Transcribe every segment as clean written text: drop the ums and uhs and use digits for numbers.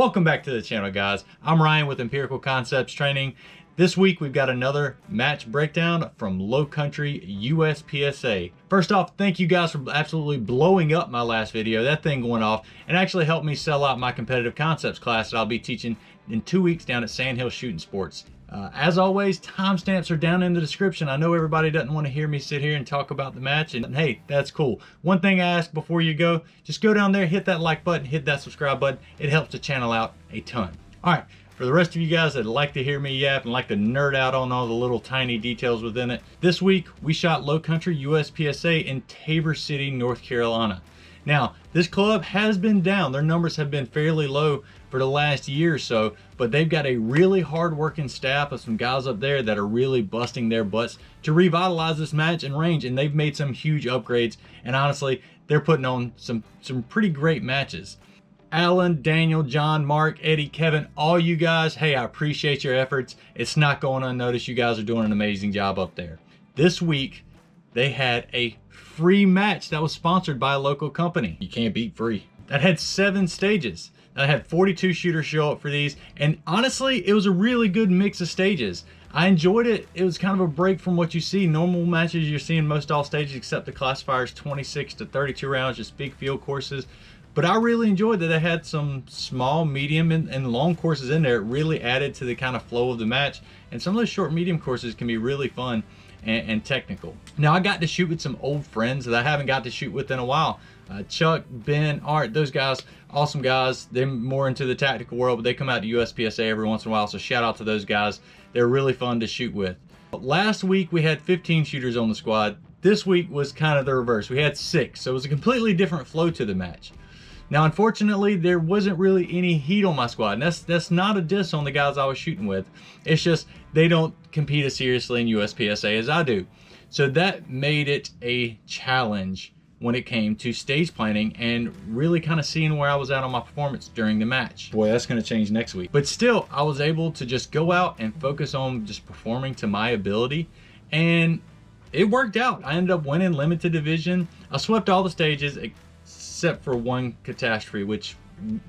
Welcome back to the channel, guys. I'm Ryan with Empirical Concepts Training. This week we've got another match breakdown from Low Country USPSA. First off, thank you guys for absolutely blowing up my last video. That thing went off and actually helped me sell out my competitive concepts class that I'll be teaching in 2 weeks down at Sandhill Shooting Sports. As always, timestamps are down in the description. I know everybody doesn't want to hear me sit here and talk about the match, and hey, that's cool. One thing I ask before you go, just go down there, hit that like button, hit that subscribe button. It helps the channel out a ton. All right, for the rest of you guys that like to hear me yap and like to nerd out on all the little tiny details within it, this week we shot Low Country USPSA in Tabor City, North Carolina. Now, this club has been down. Their numbers have been fairly low for the last year or so, but they've got a really hard-working staff of some guys up there that are really busting their butts to revitalize this match and range, and they've made some huge upgrades, and honestly, they're putting on some pretty great matches. Alan, Daniel, John, Mark, Eddie, Kevin, all you guys, hey, I appreciate your efforts. It's not going unnoticed. You guys are doing an amazing job up there. This week, they had a free match that was sponsored by a local company. You can't beat free. That had 7 stages. I had 42 shooters show up for these, and honestly, it was a really good mix of stages. I enjoyed it. It was kind of a break from what you see. Normal matches, you're seeing most all stages except the classifiers, 26 to 32 rounds, just big field courses. But I really enjoyed that they had some small, medium, and long courses in there. It really added to the kind of flow of the match. And some of those short, medium courses can be really fun and technical. Now, I got to shoot with some old friends that I haven't got to shoot with in a while. Chuck, Ben, Art, those guys, awesome guys. They're more into the tactical world, but they come out to USPSA every once in a while, so shout out to those guys. They're really fun to shoot with. Last week, we had 15 shooters on the squad. This week was kind of the reverse. We had 6, so it was a completely different flow to the match. Now, unfortunately, there wasn't really any heat on my squad, and that's not a diss on the guys I was shooting with. It's just they don't compete as seriously in USPSA as I do. So that made it a challenge when it came to stage planning and really kind of seeing where I was at on my performance during the match. Boy, that's going to change next week. But still, I was able to just go out and focus on just performing to my ability, and it worked out. I ended up winning limited division. I swept all the stages except for one catastrophe, which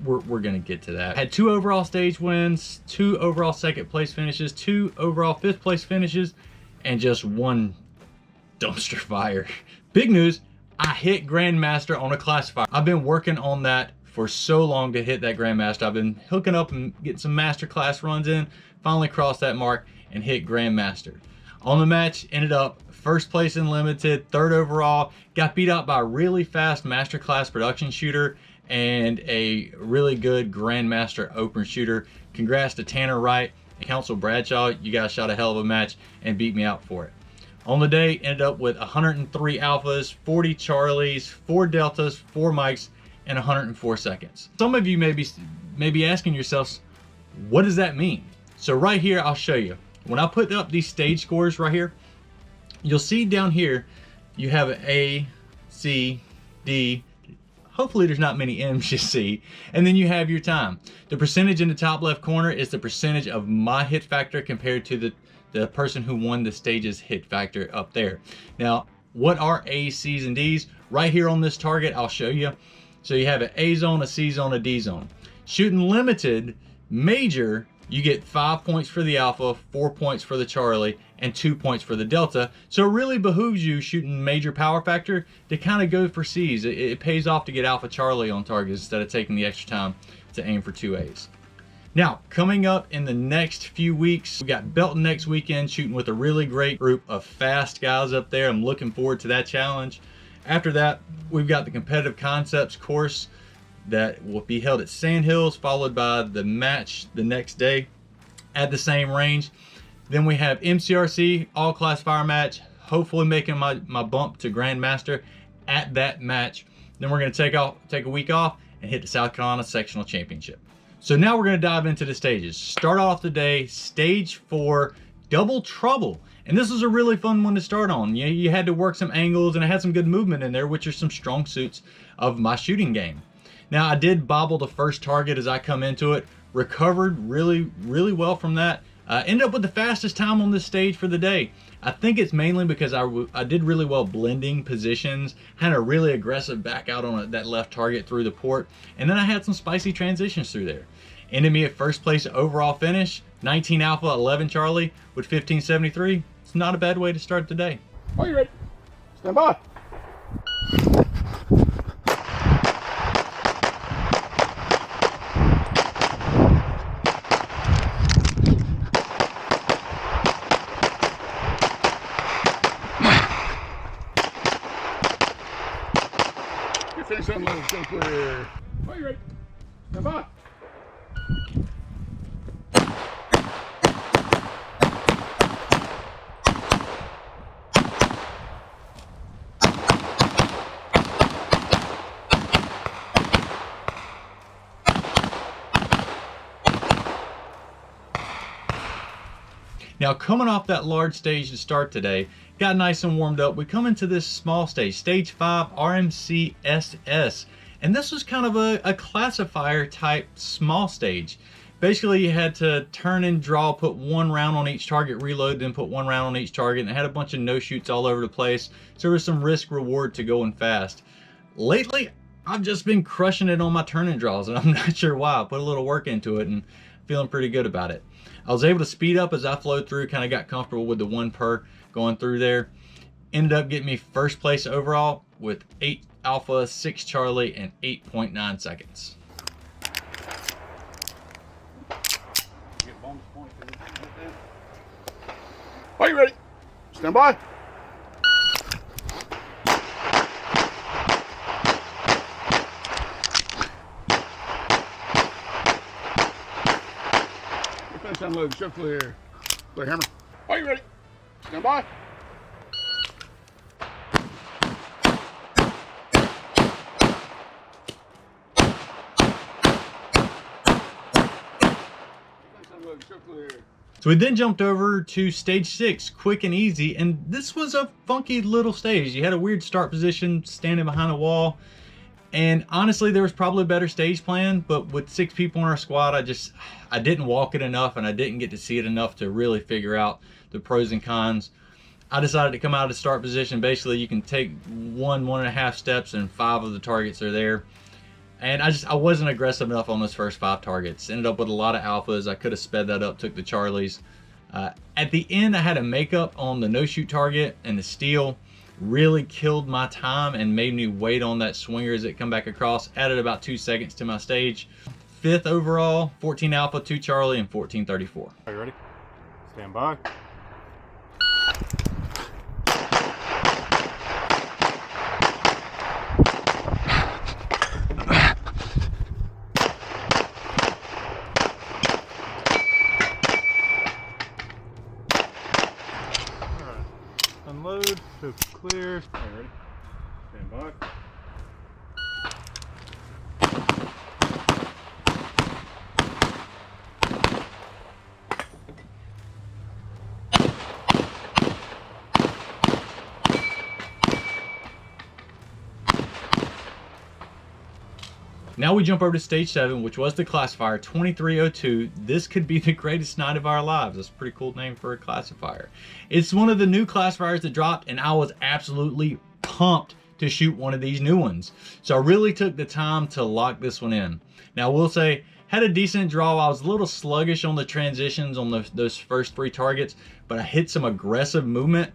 we're gonna get to that. I had 2 overall stage wins, 2 overall second place finishes, 2 overall 5th place finishes, and just 1 dumpster fire. Big news, I hit Grandmaster on a classifier. I've been working on that for so long to hit that Grandmaster. I've been hooking up and getting some master class runs in, finally crossed that mark and hit Grandmaster. On the match, ended up 1st place in limited, 3rd overall, got beat out by a really fast masterclass production shooter and a really good Grandmaster open shooter. Congrats to Tanner Wright and Council Bradshaw. You guys shot a hell of a match and beat me out for it. On the day, ended up with 103 alphas, 40 charlies, 4 deltas, 4 mics, and 104 seconds. Some of you may be asking yourselves, what does that mean? So right here, I'll show you. When I put up these stage scores right here, you'll see down here, you have an A, C, D, hopefully there's not many M's you see, and then you have your time. The percentage in the top left corner is the percentage of my hit factor compared to the person who won the stage's hit factor up there. Now, what are A's, C's, and D's? Right here on this target, I'll show you. So you have an A zone, a C zone, a D zone. Shooting limited, major, you get 5 points for the alpha, 4 points for the charlie, and 2 points for the delta. So it really behooves you shooting major power factor to kind of go for C's. It pays off to get alpha charlie on targets instead of taking the extra time to aim for 2 A's. Now, coming up in the next few weeks, we got Belton next weekend, shooting with a really great group of fast guys up there. I'm looking forward to that challenge. After that, we've got the competitive concepts course that will be held at Sandhills, followed by the match the next day at the same range. Then we have MCRC, all classifier match, hopefully making my bump to Grandmaster at that match. Then we're gonna take a week off and hit the South Carolina Sectional Championship. So now we're gonna dive into the stages. Start off the day, stage 4, Double Trouble. And this is a really fun one to start on. You had to work some angles, and it had some good movement in there, which are some strong suits of my shooting game. Now, I did bobble the first target as I come into it, recovered really well from that. Ended up with the fastest time on this stage for the day. I think it's mainly because I did really well blending positions, had a really aggressive back out on that left target through the port, and then I had some spicy transitions through there. Ended me at first place overall finish, 19 Alpha, 11 Charlie with 1573. It's not a bad way to start the day. Are you ready? Stand by. Your finish unload, so clear. Are you ready? Stand by. Now, coming off that large stage to start today, got nice and warmed up, we come into this small stage, stage 5 RMCSS, and this was kind of a classifier type small stage. Basically, you had to turn and draw, put one round on each target, reload, then put one round on each target, and it had a bunch of no shoots all over the place, so there was some risk reward to going fast. Lately, I've just been crushing it on my turn and draws, and I'm not sure why. I put a little work into it and feeling pretty good about it. I was able to speed up as I flowed through, kind of got comfortable with the 1 per going through there. Ended up getting me first place overall with 8 Alpha, 6 Charlie, and 8.9 seconds. Are you ready? Stand by. Finish unload, show clear. Clear hammer. Are you ready? Stand by. Finish unload, show clear. So we then jumped over to stage 6, quick and easy, and this was a funky little stage. You had a weird start position, standing behind a wall, and honestly, there was probably a better stage plan, but with 6 people in our squad, I didn't walk it enough, and I didn't get to see it enough to really figure out the pros and cons. I decided to come out of the start position. Basically, you can take 1.5 steps, and 5 of the targets are there. And I wasn't aggressive enough on those first 5 targets. Ended up with a lot of alphas. I could have sped that up, took the Charlies. At the end, I had a makeup on the no-shoot target, and the steel really killed my time and made me wait on that swinger as it come back across. Added about 2 seconds to my stage. 5th overall, 14 Alpha, 2 Charlie, and 1434. Are you ready? Stand by. Unload, so clear. Are you ready? Stand by. Now we jump over to stage 7, which was the classifier 2302. This could be the greatest night of our lives. That's a pretty cool name for a classifier. It's one of the new classifiers that dropped, and I was absolutely pumped to shoot one of these new ones. So I really took the time to lock this one in. Now I will say, had a decent draw. I was a little sluggish on the transitions on those first 3 targets, but I hit some aggressive movement.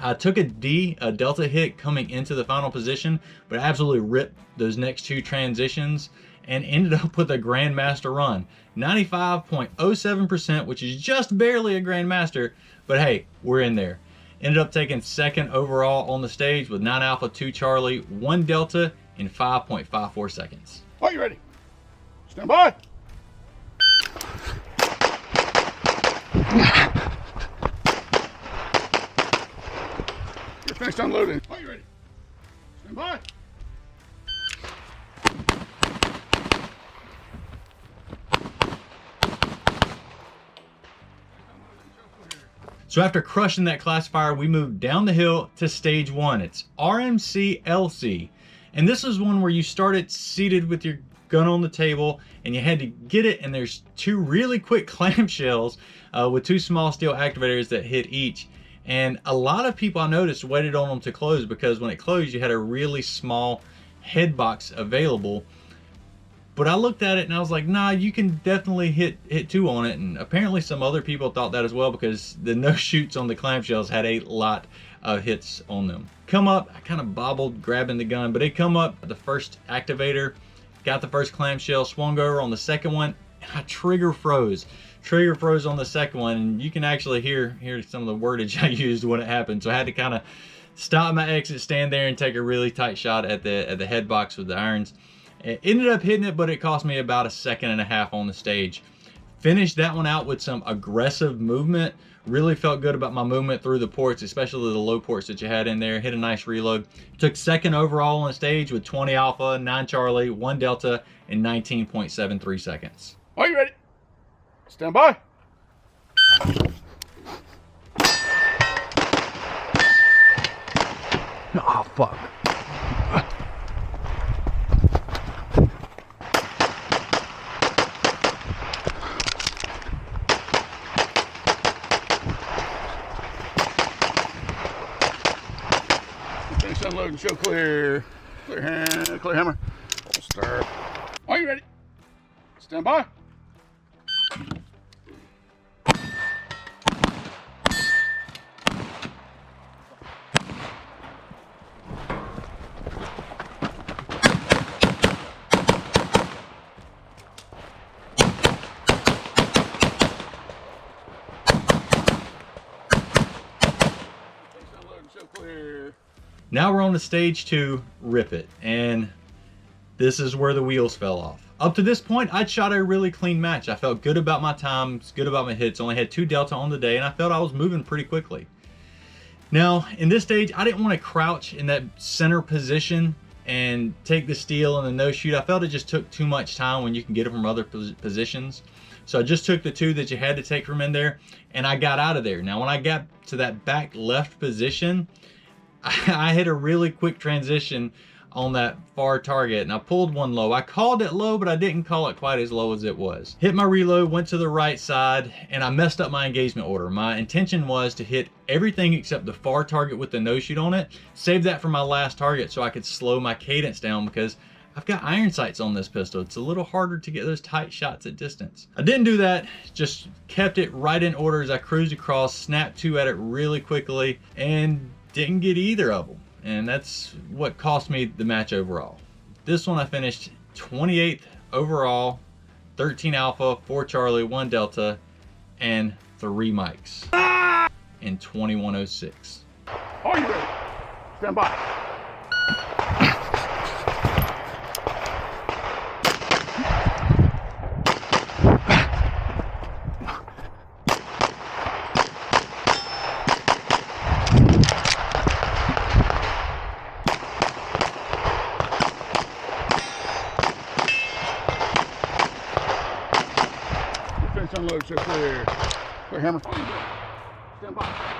I took a delta hit coming into the final position, but I absolutely ripped those next 2 transitions and ended up with a Grandmaster run. 95.07%, which is just barely a Grandmaster, but hey, we're in there. Ended up taking 2nd overall on the stage with 9 Alpha, 2 Charlie, 1 Delta in 5.54 seconds. Are you ready? Stand by. You're finished unloading. Are you ready? Stand by. So after crushing that classifier, we moved down the hill to stage 1. It's RMCLC. And this is one where you started seated with your gun on the table and you had to get it, and there's 2 really quick clamshells with 2 small steel activators that hit each. And a lot of people I noticed waited on them to close, because when it closed you had a really small head box available. But I looked at it and I was like, nah, you can definitely hit 2 on it. And apparently some other people thought that as well, because the no shoots on the clamshells had a lot of hits on them. Come up, I kind of bobbled grabbing the gun, but it come up, the first activator, got the first clamshell, swung over on the second one, and I trigger froze on the second one. And you can actually hear some of the wordage I used when it happened. So I had to kind of stop my exit, stand there, and take a really tight shot at the head box with the irons. It ended up hitting it, but it cost me about 1.5 seconds on the stage. Finished that one out with some aggressive movement. Really felt good about my movement through the ports, especially the low ports that you had in there. Hit a nice reload. Took 2nd overall on the stage with 20 Alpha, 9 Charlie, 1 Delta, and 19.73 seconds. Are you ready? Stand by. Oh, fuck. Finish unloading, show clear. Clear hand, clear hammer. Start. Are you ready? Stand by. Now we're on to stage 2, Rip It, and this is where the wheels fell off. Up to this point, I'd shot a really clean match. I felt good about my times, good about my hits. Only had 2 Delta on the day, and I felt I was moving pretty quickly. Now, in this stage, I didn't want to crouch in that center position and take the steal and the no shoot. I felt it just took too much time when you can get it from other positions. So I just took the 2 that you had to take from in there, and I got out of there. Now, when I got to that back left position, I hit a really quick transition on that far target, and I pulled one low. I called it low, but I didn't call it quite as low as it was. Hit my reload, went to the right side, and I messed up my engagement order. My intention was to hit everything except the far target with the no shoot on it, save that for my last target so I could slow my cadence down, because I've got iron sights on this pistol. It's a little harder to get those tight shots at distance. I didn't do that, just kept it right in order as I cruised across, snapped 2 at it really quickly, and didn't get either of them. And that's what cost me the match overall. This one I finished 28th overall, 13 Alpha, 4 Charlie, 1 Delta, and 3 mics in 21:06. Are you ready? Stand by. Unload, so clear. Clear hammer. Stand by.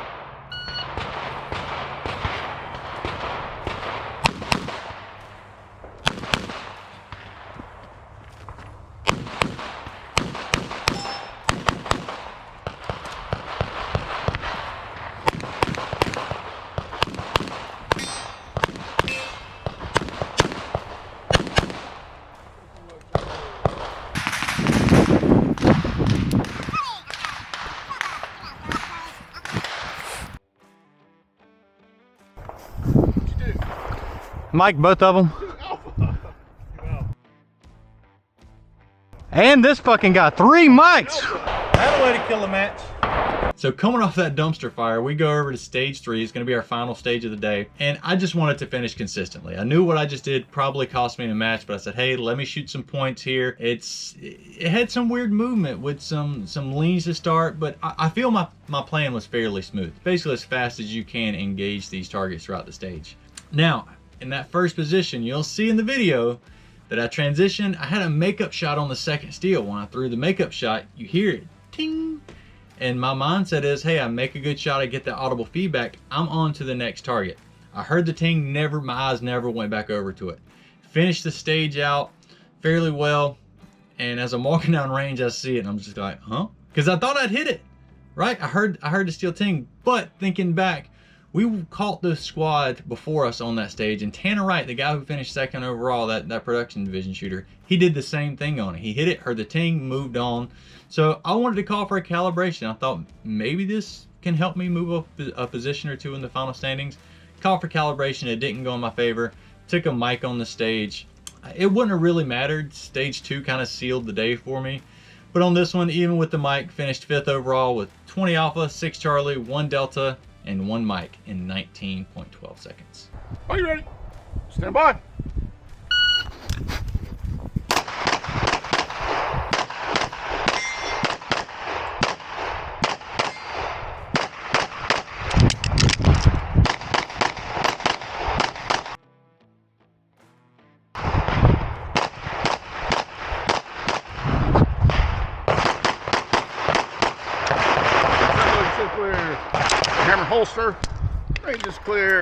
Mike, both of them. And this fucking guy, 3 mics. That'll way to kill a match. So coming off that dumpster fire, we go over to stage 3. It's going to be our final stage of the day. And I just wanted to finish consistently. I knew what I just did probably cost me a match, but I said, hey, let me shoot some points here. It had some weird movement with some leans to start, but I feel my plan was fairly smooth. Basically as fast as you can engage these targets throughout the stage. Now, in that first position, you'll see in the video that I transitioned. I had a makeup shot on the second steal. When I threw the makeup shot, you hear it, ting. And my mindset is, hey, I make a good shot, I get that audible feedback, I'm on to the next target. I heard the ting, my eyes never went back over to it. Finished the stage out fairly well, and as I'm walking down range, I see it, and I'm just like, huh? Because I thought I'd hit it, right? I heard the steel ting, but thinking back, We caught the squad before us on that stage, and Tanner Wright, the guy who finished second overall, that production division shooter, he did the same thing on it. He hit it, heard the ting, moved on. So I wanted to call for a calibration. I thought maybe this can help me move up a position or two in the final standings. Call for calibration, it didn't go in my favor. Took a mic on the stage. It wouldn't have really mattered. Stage 2 kind of sealed the day for me. But on this one, even with the mic, finished 5th overall with 20 Alpha, 6 Charlie, 1 Delta, and 1 mic in 19.12 seconds. Are you ready? Stand by. Clear. Hammer holster. Range is clear.